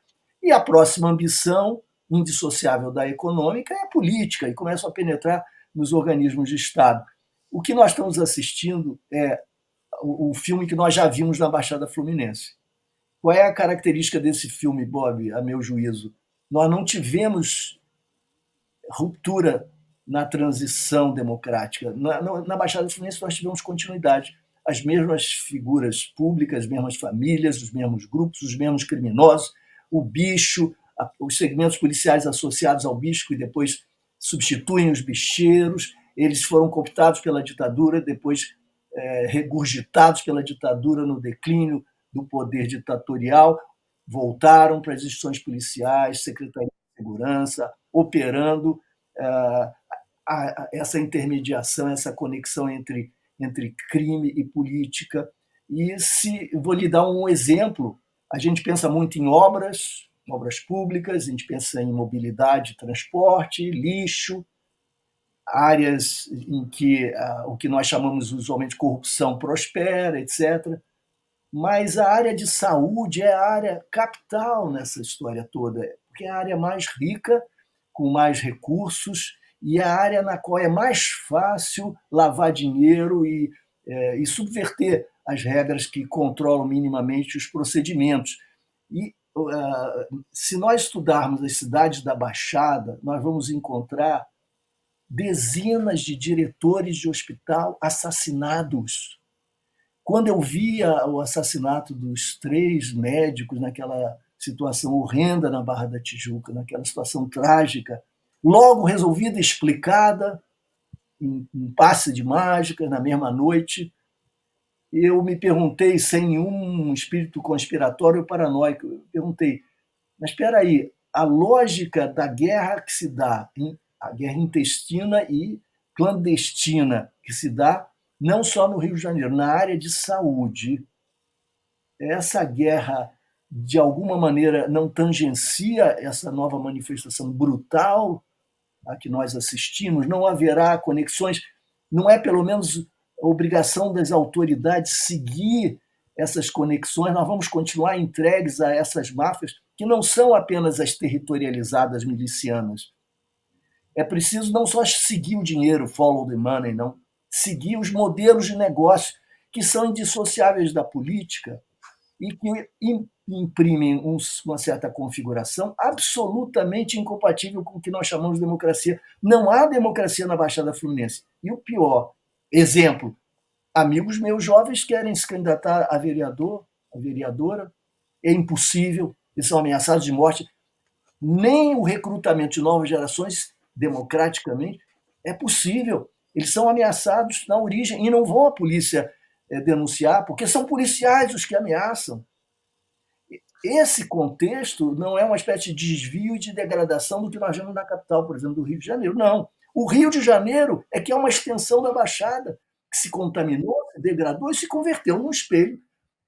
E a próxima ambição, indissociável da econômica, é a política, e começam a penetrar nos organismos de Estado. O que nós estamos assistindo é o filme que nós já vimos na Baixada Fluminense. Qual é a característica desse filme, Bob, a meu juízo? Nós não tivemos ruptura na transição democrática. Na Baixada Fluminense nós tivemos continuidade. As mesmas figuras públicas, as mesmas famílias, os mesmos grupos, os mesmos criminosos, o bicho, os segmentos policiais associados ao bicho, que depois substituem os bicheiros, eles foram cooptados pela ditadura, depois regurgitados pela ditadura no declínio do poder ditatorial, voltaram para as instituições policiais, secretaria de segurança, operando essa intermediação, essa conexão entre crime e política. E vou lhe dar um exemplo, a gente pensa muito em obras públicas, a gente pensa em mobilidade, transporte, lixo, áreas em que o que nós chamamos usualmente de corrupção prospera, etc. Mas a área de saúde é a área capital nessa história toda, porque é a área mais rica, com mais recursos, e é a área na qual é mais fácil lavar dinheiro e subverter as regras que controlam minimamente os procedimentos. E se nós estudarmos as cidades da Baixada, nós vamos encontrar dezenas de diretores de hospital assassinados. Quando eu via o assassinato dos 3 médicos naquela situação horrenda na Barra da Tijuca, naquela situação trágica, logo resolvida, explicada, em passe de mágica, na mesma noite, eu me perguntei, sem nenhum espírito conspiratório ou paranoico, eu perguntei, mas espera aí, a lógica da guerra que se dá, a guerra intestina e clandestina que se dá não só no Rio de Janeiro, na área de saúde. Essa guerra, de alguma maneira, não tangencia essa nova manifestação brutal a que nós assistimos? Não haverá conexões? Não é, pelo menos, a obrigação das autoridades seguir essas conexões? Nós vamos continuar entregues a essas máfias, que não são apenas as territorializadas milicianas. É preciso não só seguir o dinheiro, follow the money, não. Seguir os modelos de negócio que são indissociáveis da política e que imprimem uma certa configuração absolutamente incompatível com o que nós chamamos de democracia. Não há democracia na Baixada Fluminense. E o pior, exemplo, amigos meus jovens querem se candidatar a vereador, a vereadora, é impossível, eles são ameaçados de morte. Nem o recrutamento de novas gerações, democraticamente, é possível. Eles são ameaçados na origem e não vão à polícia denunciar, porque são policiais os que ameaçam. Esse contexto não é uma espécie de desvio e de degradação do que nós vemos na capital, por exemplo, do Rio de Janeiro. Não. O Rio de Janeiro é que é uma extensão da Baixada, que se contaminou, se degradou e se converteu num espelho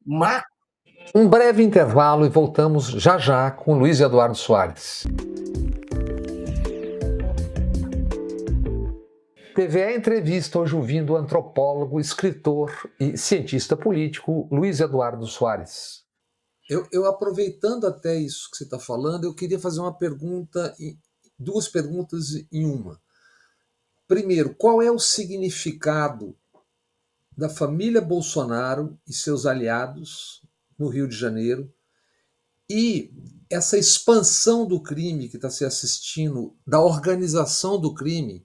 macro. Um breve intervalo e voltamos já já com Luiz Eduardo Soares. TVE entrevista hoje ouvindo o antropólogo, escritor e cientista político Luiz Eduardo Soares. Eu aproveitando até isso que você está falando, eu queria fazer uma pergunta, duas perguntas em uma. Primeiro, qual é o significado da família Bolsonaro e seus aliados no Rio de Janeiro e essa expansão do crime que está se assistindo, da organização do crime,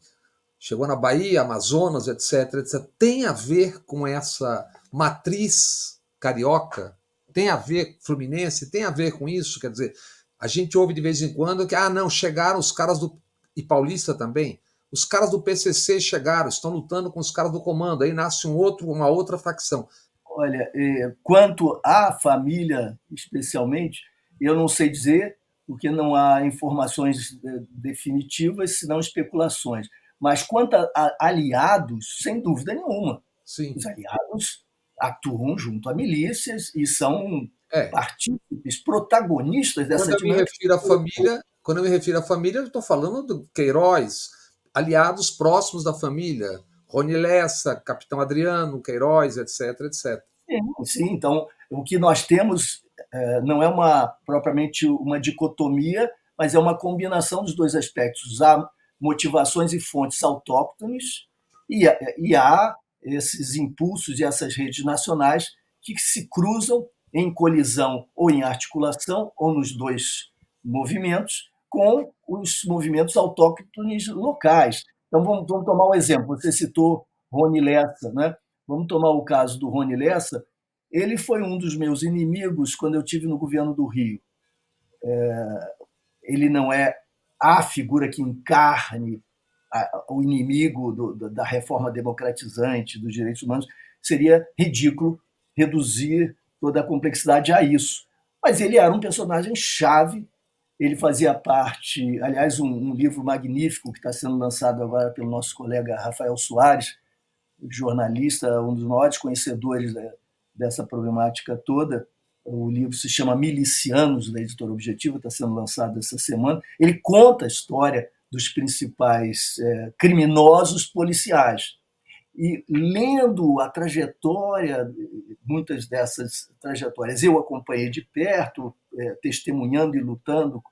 chegou na Bahia, Amazonas, etc., etc., tem a ver com essa matriz carioca? Tem a ver Fluminense? Tem a ver com isso? Quer dizer, a gente ouve de vez em quando que, não, chegaram os caras do... E Paulista também. Os caras do PCC chegaram, estão lutando com os caras do comando. Aí nasce uma outra facção. Olha, quanto à família, especialmente, eu não sei dizer, porque não há informações definitivas, senão especulações. Mas quanto a aliados, sem dúvida nenhuma. Sim. Os aliados atuam junto a milícias e são partícipes, protagonistas dessa dinâmica. Quando eu me refiro à família, eu estou falando do Queiroz, aliados próximos da família, Rony Lessa, Capitão Adriano, Queiroz, etc, etc. Sim, então o que nós temos não é propriamente uma dicotomia, mas é uma combinação dos dois aspectos. Há motivações e fontes autóctones e há esses impulsos e essas redes nacionais que se cruzam em colisão ou em articulação, ou nos dois movimentos, com os movimentos autóctones locais. Então, vamos tomar um exemplo. Você citou Rony Lessa, né? Vamos tomar o caso do Rony Lessa. Ele foi um dos meus inimigos quando eu estive no governo do Rio. Ele não é a figura que encarne o inimigo da reforma democratizante dos direitos humanos. Seria ridículo reduzir toda a complexidade a isso. Mas ele era um personagem-chave, ele fazia parte, aliás, um livro magnífico que está sendo lançado agora pelo nosso colega Rafael Soares, jornalista, um dos maiores conhecedores dessa problemática toda. O livro se chama Milicianos, da Editora Objetiva, está sendo lançado essa semana. Ele conta a história dos principais criminosos policiais. E lendo a trajetória, muitas dessas trajetórias eu acompanhei de perto, testemunhando e lutando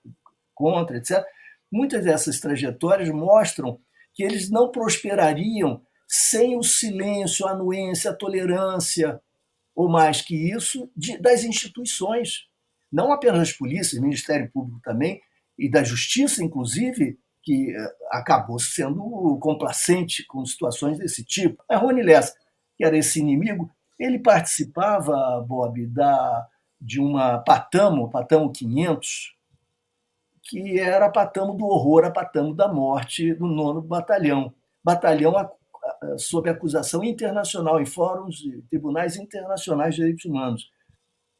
contra, etc. Muitas dessas trajetórias mostram que eles não prosperariam sem o silêncio, a anuência, a tolerância, ou mais que isso, das instituições. Não apenas das polícias, Ministério Público também, e da Justiça, inclusive, que acabou sendo complacente com situações desse tipo. A Rony Lessa, que era esse inimigo, ele participava, Bob, de uma Patamo 500, que era a Patamo do horror, a Patamo da morte do 9º Batalhão. Batalhão sob acusação internacional, em fóruns e tribunais internacionais de direitos humanos.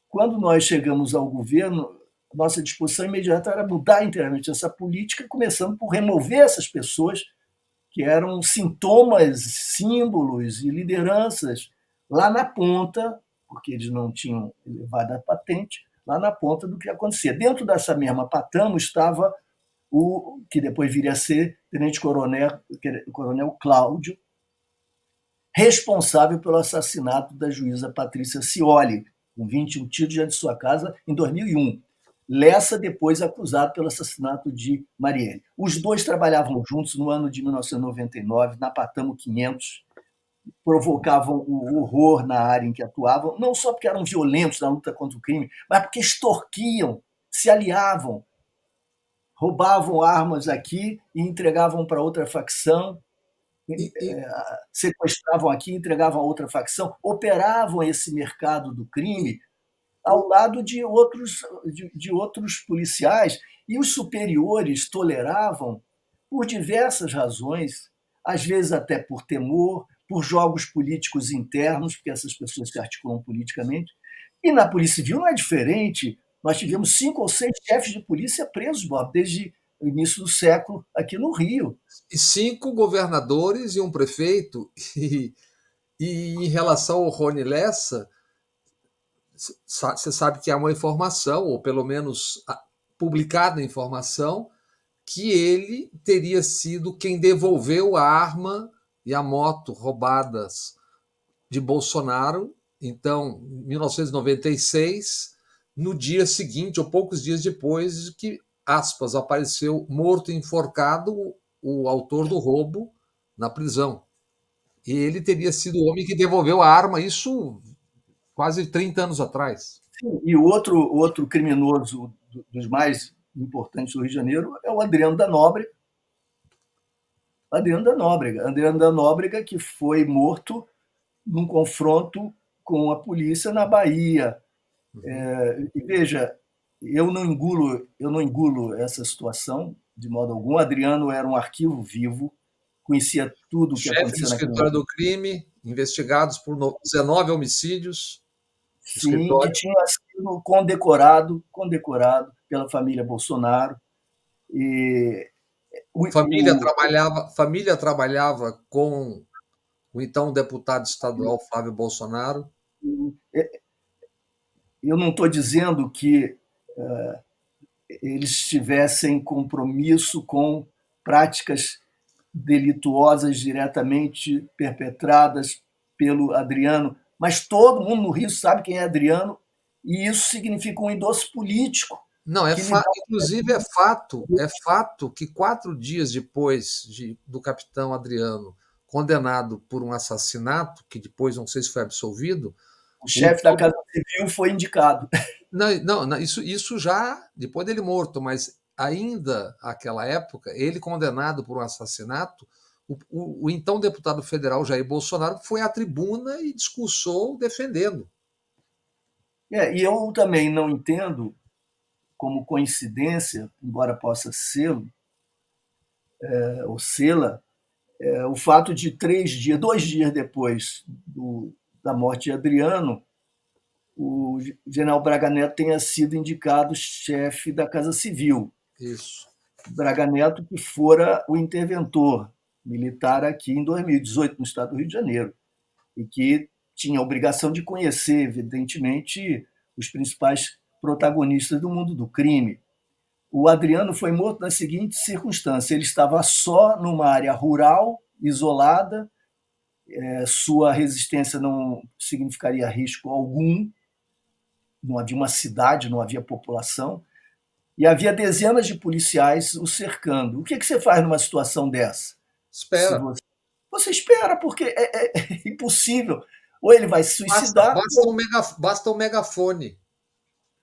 Quando nós chegamos ao governo, nossa disposição imediata era mudar inteiramente essa política, começando por remover essas pessoas que eram sintomas, símbolos e lideranças lá na ponta, porque eles não tinham elevado a patente, lá na ponta do que acontecia. Dentro dessa mesma patamo estava o que depois viria a ser tenente-coronel Cláudio, responsável pelo assassinato da juíza Patrícia Scioli, com 21 tiros diante de sua casa, em 2001. Lessa, depois acusado pelo assassinato de Marielle. Os dois trabalhavam juntos no ano de 1999, na Patamo 500, provocavam o horror na área em que atuavam, não só porque eram violentos na luta contra o crime, mas porque extorquiam, se aliavam, roubavam armas aqui e entregavam para outra facção, sequestravam aqui e entregavam a outra facção, operavam esse mercado do crime ao lado de outros policiais, e os superiores toleravam por diversas razões, às vezes até por temor, por jogos políticos internos, porque essas pessoas se articulam politicamente. E na Polícia Civil não é diferente. Nós tivemos 5 ou 6 chefes de polícia presos, Bob, desde o início do século aqui no Rio. E 5 governadores e um prefeito. E em relação ao Rony Lessa, você sabe que há uma informação, ou pelo menos publicada a informação, que ele teria sido quem devolveu a arma e a moto roubadas de Bolsonaro, então, em 1996, no dia seguinte, ou poucos dias depois, que, aspas, apareceu morto e enforcado o autor do roubo na prisão. E ele teria sido o homem que devolveu a arma, isso quase 30 anos atrás. Sim, e o outro criminoso dos mais importantes do Rio de Janeiro é o Adriano da Nóbrega. Adriano da Nóbrega, que foi morto num confronto com a polícia na Bahia. E veja, eu não engulo essa situação de modo algum. O Adriano era um arquivo vivo, conhecia tudo o que Chefe do acontecia naquele escritório do crime, investigados por 19 homicídios. Sim, que tinha sido condecorado pela família Bolsonaro. E Família trabalhava com o então deputado estadual Flávio Bolsonaro. Eu não estou dizendo que eles tivessem compromisso com práticas delituosas diretamente perpetradas pelo Adriano, mas todo mundo no Rio sabe quem é Adriano, e isso significa um endosso político. Não, inclusive é fato que 4 dias depois do capitão Adriano condenado por um assassinato, que depois não sei se foi absolvido, o chefe da Casa Civil foi indicado. Não, isso já depois dele morto, mas ainda naquela época, ele condenado por um assassinato, o então deputado federal Jair Bolsonaro foi à tribuna e discursou defendendo. E eu também não entendo como coincidência, embora possa ser, ou sê-la, o fato de 2 dias depois da morte de Adriano, o general Braga Neto tenha sido indicado chefe da Casa Civil. Isso. Braga Neto, que fora o interventor militar aqui em 2018, no estado do Rio de Janeiro, e que tinha a obrigação de conhecer, evidentemente, os principais protagonistas do mundo do crime. O Adriano foi morto na seguinte circunstância: ele estava só numa área rural, isolada, sua resistência não significaria risco algum, não havia uma cidade, não havia população, e havia dezenas de policiais o cercando. O que você faz numa situação dessa? Espera. Você espera, porque é impossível. Ou ele vai se suicidar. Basta um megafone.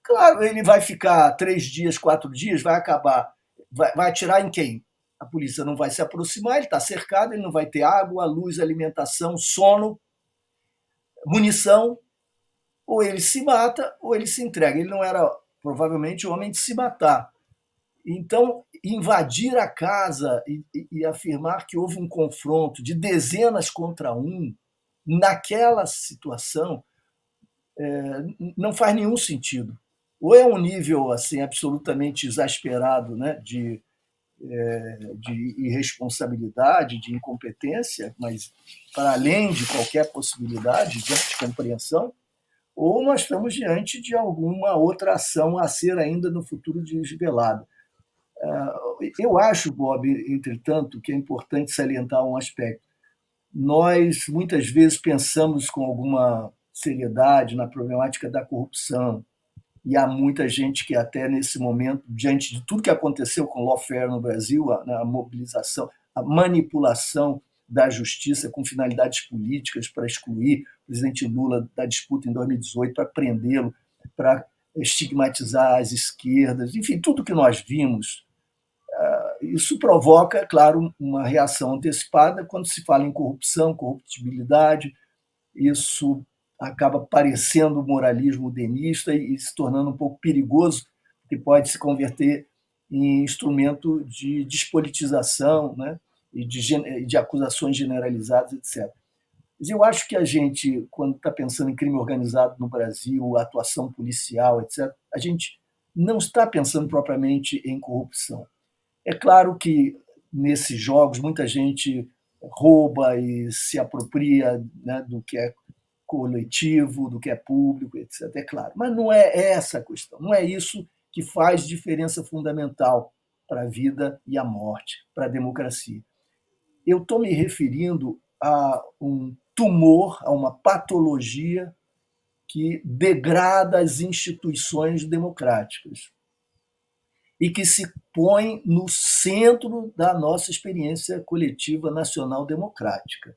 Claro, ele vai ficar 3 dias, 4 dias, vai acabar. Vai atirar em quem? A polícia não vai se aproximar, ele está cercado, ele não vai ter água, luz, alimentação, sono, munição. Ou ele se mata, ou ele se entrega. Ele não era, provavelmente, homem de se matar. Então, invadir a casa e afirmar que houve um confronto de dezenas contra um, naquela situação, não faz nenhum sentido. Ou é um nível assim absolutamente exasperado, né, de de irresponsabilidade, de incompetência, mas para além de qualquer possibilidade de compreensão, ou nós estamos diante de alguma outra ação a ser ainda no futuro desvelada. Eu acho, Bob, entretanto, que é importante salientar um aspecto. Nós, muitas vezes, pensamos com alguma seriedade na problemática da corrupção, e há muita gente que até nesse momento, diante de tudo que aconteceu com o lawfare no Brasil, a mobilização, a manipulação da justiça com finalidades políticas para excluir o presidente Lula da disputa em 2018, para prendê-lo, para estigmatizar as esquerdas, enfim, tudo que nós vimos, isso provoca, claro, uma reação antecipada quando se fala em corrupção, corruptibilidade, isso acaba parecendo moralismo denista e se tornando um pouco perigoso, que pode se converter em instrumento de despolitização, né? E de acusações generalizadas, etc. Mas eu acho que a gente, quando está pensando em crime organizado no Brasil, atuação policial, etc., a gente não está pensando propriamente em corrupção. É claro que nesses jogos muita gente rouba e se apropria, né, do que é coletivo, do que é público, etc. É claro. Mas não é essa a questão, não é isso que faz diferença fundamental para a vida e a morte, para a democracia. Eu estou me referindo a um tumor, a uma patologia que degrada as instituições democráticas e que se põe no centro da nossa experiência coletiva nacional democrática.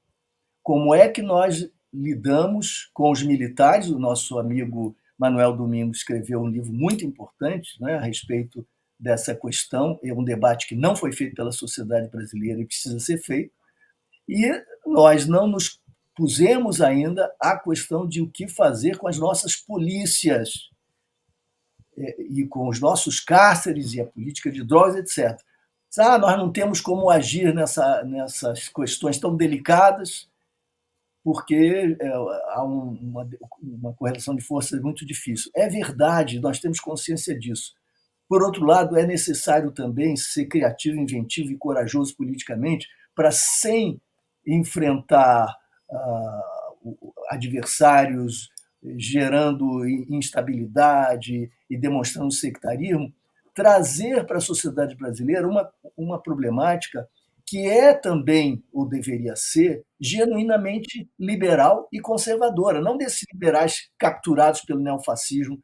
Como é que nós lidamos com os militares? O nosso amigo Manuel Domingos escreveu um livro muito importante, né, a respeito dessa questão. É um debate que não foi feito pela sociedade brasileira e precisa ser feito. E nós não nos pusemos ainda a questão de o que fazer com as nossas polícias e com os nossos cárceres e a política de drogas, etc. Nós não temos como agir nessas questões tão delicadas, porque há uma correlação de forças muito difícil. É verdade, nós temos consciência disso. Por outro lado, é necessário também ser criativo, inventivo e corajoso politicamente para, sem enfrentar adversários gerando instabilidade e demonstrando sectarismo, trazer para a sociedade brasileira uma problemática que é também, ou deveria ser, genuinamente liberal e conservadora, não desses liberais capturados pelo neofascismo,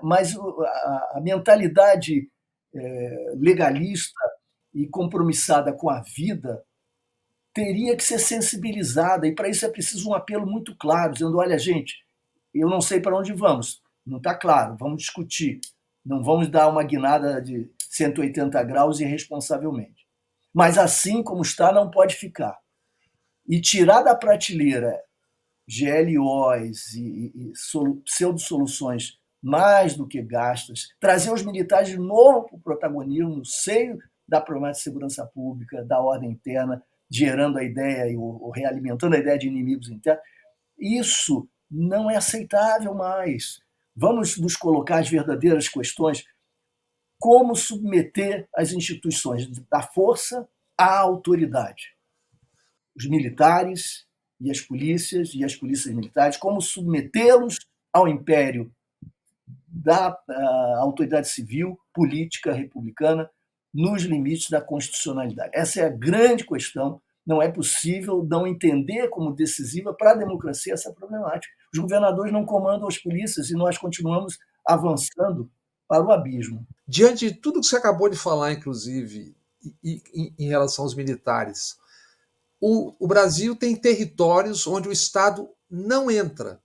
mas a mentalidade legalista e compromissada com a vida teria que ser sensibilizada, e para isso é preciso um apelo muito claro, dizendo: olha, gente, eu não sei para onde vamos, não está claro, vamos discutir, não vamos dar uma guinada de 180 graus irresponsavelmente. Mas assim como está, não pode ficar. E tirar da prateleira GLOs e pseudo-soluções mais do que gastas, trazer os militares de novo para o protagonismo no seio da problemática de segurança pública, da ordem interna, gerando a ideia ou realimentando a ideia de inimigos internos, isso não é aceitável mais. Vamos nos colocar as verdadeiras questões: como submeter as instituições da força à autoridade. Os militares e as polícias militares, como submetê-los ao império da autoridade civil, política, republicana, nos limites da constitucionalidade. Essa é a grande questão. Não é possível não entender como decisiva para a democracia essa problemática. Os governadores não comandam as polícias e nós continuamos avançando para o abismo. Diante de tudo que você acabou de falar, inclusive, em relação aos militares, o Brasil tem territórios onde o Estado não entra.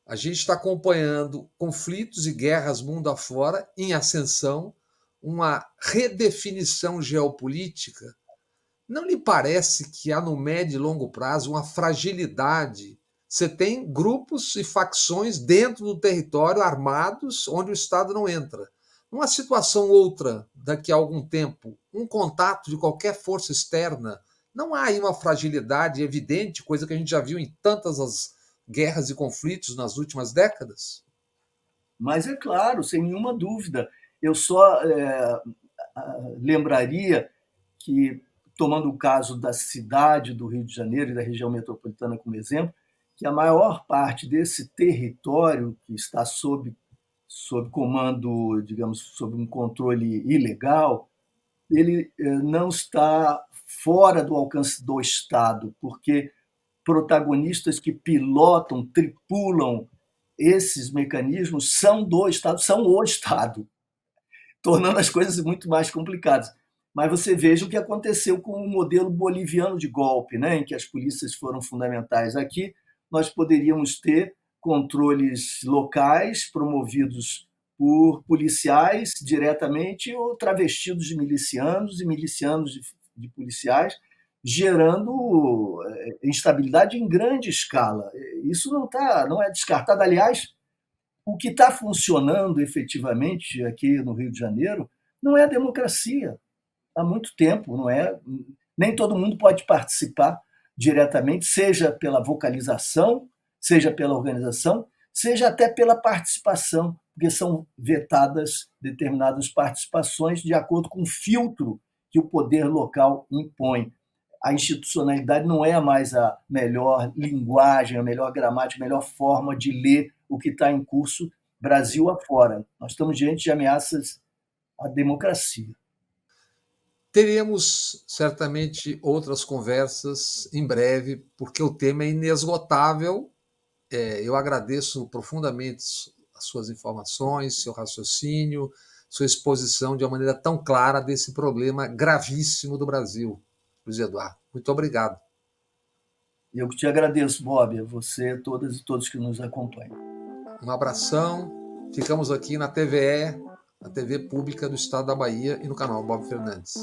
A gente está acompanhando conflitos e guerras mundo afora em ascensão, uma redefinição geopolítica. Não lhe parece que há no médio e longo prazo uma fragilidade? Você tem grupos e facções dentro do território armados onde o Estado não entra. Numa situação outra, daqui a algum tempo, um contato de qualquer força externa, não há aí uma fragilidade evidente, coisa que a gente já viu em tantas as guerras e conflitos nas últimas décadas? Mas é claro, sem nenhuma dúvida. Eu só lembraria que, tomando o caso da cidade do Rio de Janeiro e da região metropolitana como exemplo, que a maior parte desse território que está sob comando, digamos, sob um controle ilegal, ele não está fora do alcance do Estado, porque protagonistas que pilotam, tripulam esses mecanismos são do Estado, são o Estado, tornando as coisas muito mais complicadas. Mas você veja o que aconteceu com o modelo boliviano de golpe, né, em que as polícias foram fundamentais. Aqui nós poderíamos ter controles locais promovidos por policiais diretamente ou travestidos de milicianos e milicianos de policiais, gerando instabilidade em grande escala. Isso não é descartado. Aliás, o que está funcionando efetivamente aqui no Rio de Janeiro não é a democracia. Há muito tempo, não é? Nem todo mundo pode participar diretamente, seja pela vocalização, seja pela organização, seja até pela participação, porque são vetadas determinadas participações de acordo com o filtro que o poder local impõe. A institucionalidade não é mais a melhor linguagem, a melhor gramática, a melhor forma de ler o que está em curso Brasil afora. Nós estamos diante de ameaças à democracia. Teremos certamente outras conversas em breve, porque o tema é inesgotável. Eu agradeço profundamente as suas informações, seu raciocínio, sua exposição de uma maneira tão clara desse problema gravíssimo do Brasil, Luiz Eduardo. Muito obrigado. Eu que te agradeço, Bob, a você, todas e todos que nos acompanham. Um abração. Ficamos aqui na TVE, a TV pública do Estado da Bahia, e no canal Bob Fernandes.